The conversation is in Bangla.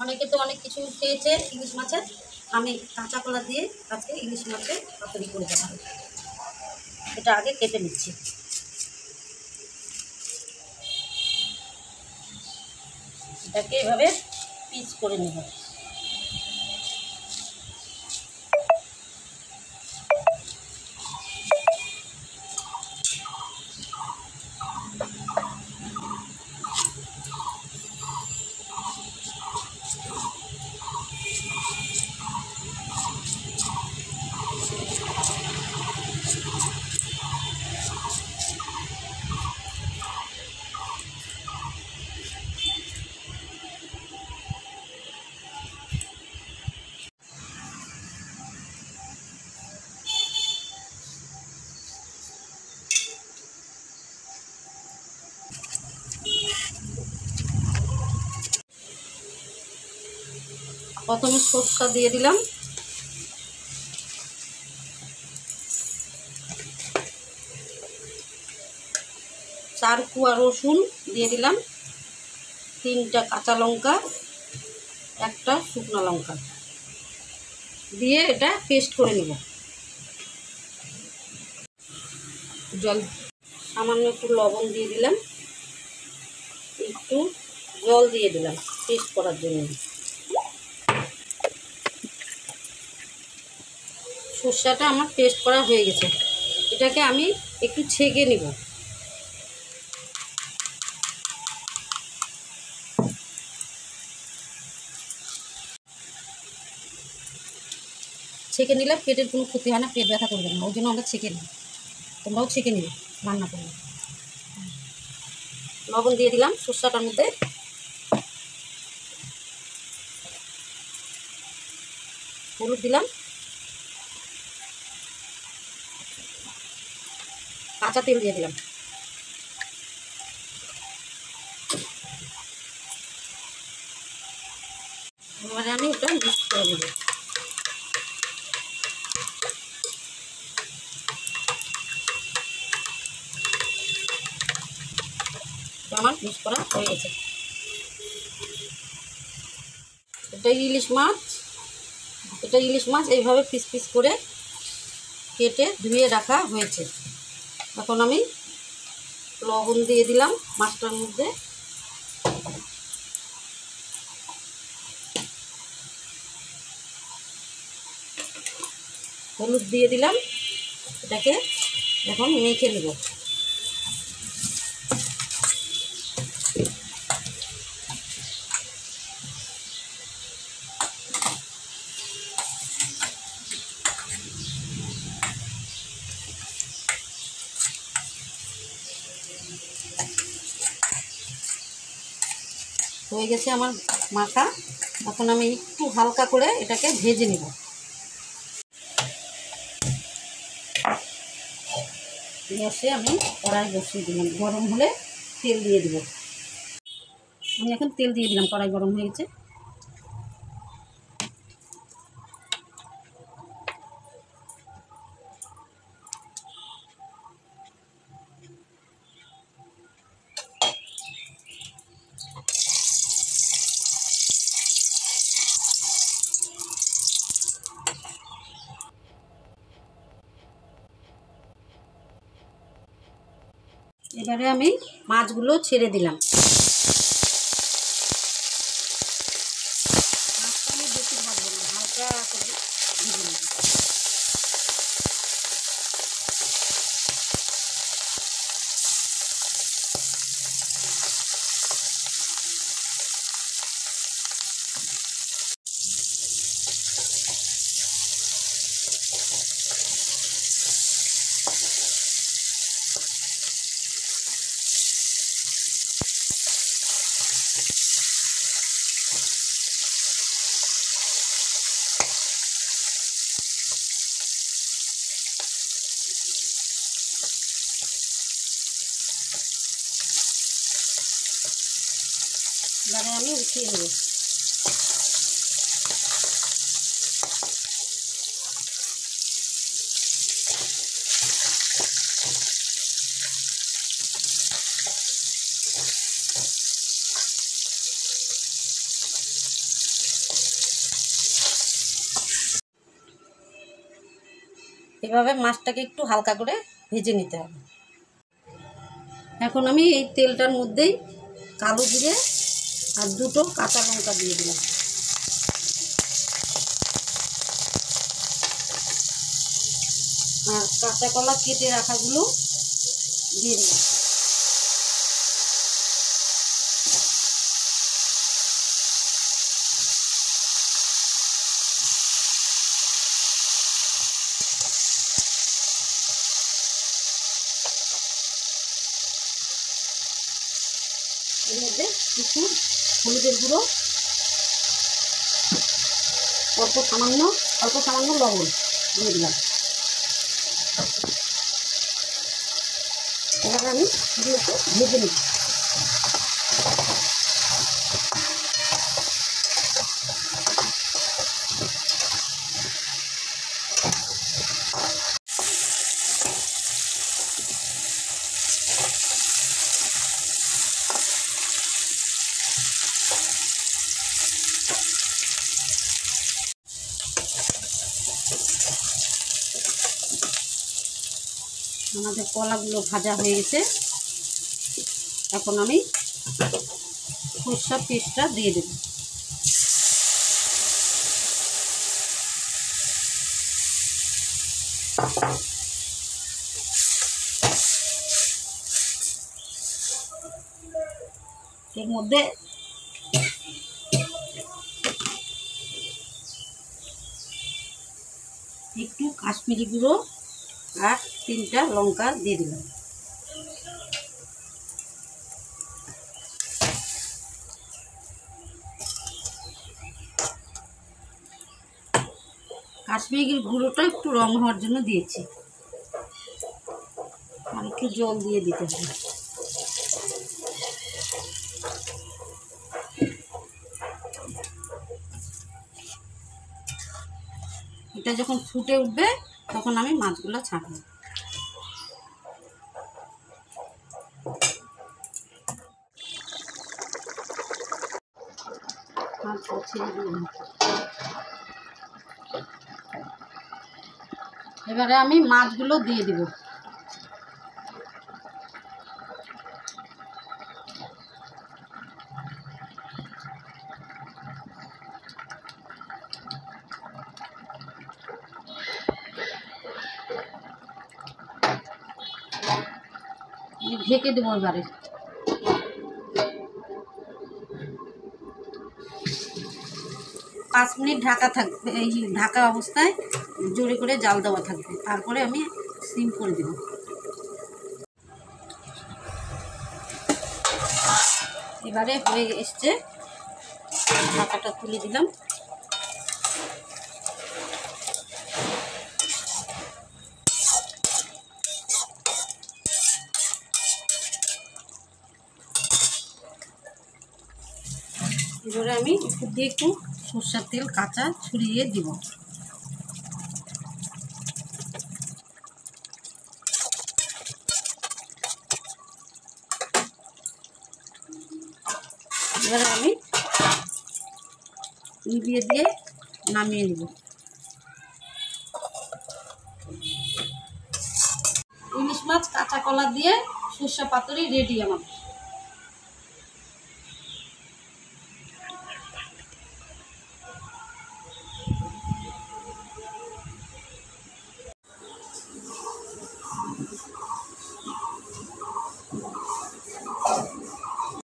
অনেকে তো অনেক কিছু খেয়েছে ইলিশ মাছের, আমি কাঁচা কলা দিয়ে আজকে ইলিশ মাছের পাতুরি করে দেখাবো। এটা আগে কেটে নিচ্ছি। এটাকে এভাবে পিস করে নেব। প্রথমে সরষা দিয়ে দিলাম, চার কোয়া রসুন দিয়ে দিলাম, 3টা কাঁচা লঙ্কা, 1টা শুকনো লঙ্কা দিয়ে এটা পেস্ট করে নেব। জল সামান্য একটু লবণ দিয়ে দিলাম, একটু জল দিয়ে দিলাম পেস্ট করার জন্য। সরষাটা আমার পেস্ট করা হয়ে গেছে, এটাকে আমি একটু ছেঁকে নেব। ছেঁকে নিলে পেটের কোনো ক্ষতি হয় না, পেট ব্যথা করবে না, ওই জন্য আমরা ছেঁকে নিই। তোমরাও ছেঁকে নিবে রান্না করবে। লবণ দিয়ে দিলাম সরষাটার মধ্যে, হলুদ দিলাম, কাঁচা তেল দিয়ে দিলাম। এবারে আমি এটা মিক্স করে নেব। আমার মিক্স করা হয়ে গেছে। এটা ইলিশ মাছ এইভাবে পিস পিস করে কেটে ধুয়ে রাখা হয়েছে। এখন আমি লবণ দিয়ে দিলাম মাছটার মধ্যে, হলুদ দিয়ে দিলাম, এটাকে এখন মেখে নেব। হয়ে গেছে আমার মাখা। এখন আমি একটু হালকা করে এটাকে ভেজে নেব। গ্যাসে আমি কড়াই বসিয়ে দিলাম, গরম হলে তেল দিয়ে দেব। আমি এখন তেল দিয়ে দিলাম, কড়াই গরম হয়ে গেছে। এবারে আমি মাছগুলো ছেড়ে দিলাম। মাছটা আমি বেশি ভাজবো না, হালকা করে ভেজে নেব। এবারে আমি উঠিয়ে নেব। এভাবে মাছটাকে একটু হালকা করে ভেজে নিতে হবে। এখন আমি এই তেলটার মধ্যেই কালো জিরে আর 2টো কাঁচা লঙ্কা দিয়ে দিলাম। আর কাঁচা কলা কেটে রাখাগুলো দিয়ে দিলাম। এর মধ্যে কিছু হলুদের গুঁড়ো, অল্প সামান্য লবণ দিয়ে দিলাম। এবার আমি ভেজে নিই। আমাদের কলাগুলো ভাজা হয়ে গেছে। এখন আমি সরষের পেস্টটা দিয়ে দেব। এর মধ্যে একটু কাশ্মীরি গুঁড়ো আর 3টা লঙ্কা দিয়ে দিলাম। কাশ্মীরি গুঁড়োটা একটু রং হওয়ার জন্য দিয়েছি, আর একটু জল দিয়ে দিতে হবে। এটা যখন ফুটে উঠবে তখন আমি মাছগুলো ছাড়বো। এবারে আমি মাছগুলো দিয়ে দিব। ঢেকে দেবো এবারে। 5 মিনিট ঢাকা থাকবে। এই ঢাকা অবস্থায় জোরে করে জাল দেওয়া থাকবে, তারপরে আমি সিম করে দেব। এবারে হয়ে এসছে, ঢাকাটা তুলে দিলাম। এবারে আমি উপর দিয়ে একটু সরষের তেল কাঁচা ছড়িয়ে দিব। এবারে আমি নিভিয়ে দিয়ে নামিয়ে নিব। ইলিশ মাছ কাঁচা কলা দিয়ে সরষে পাতুরি রেডি আমার।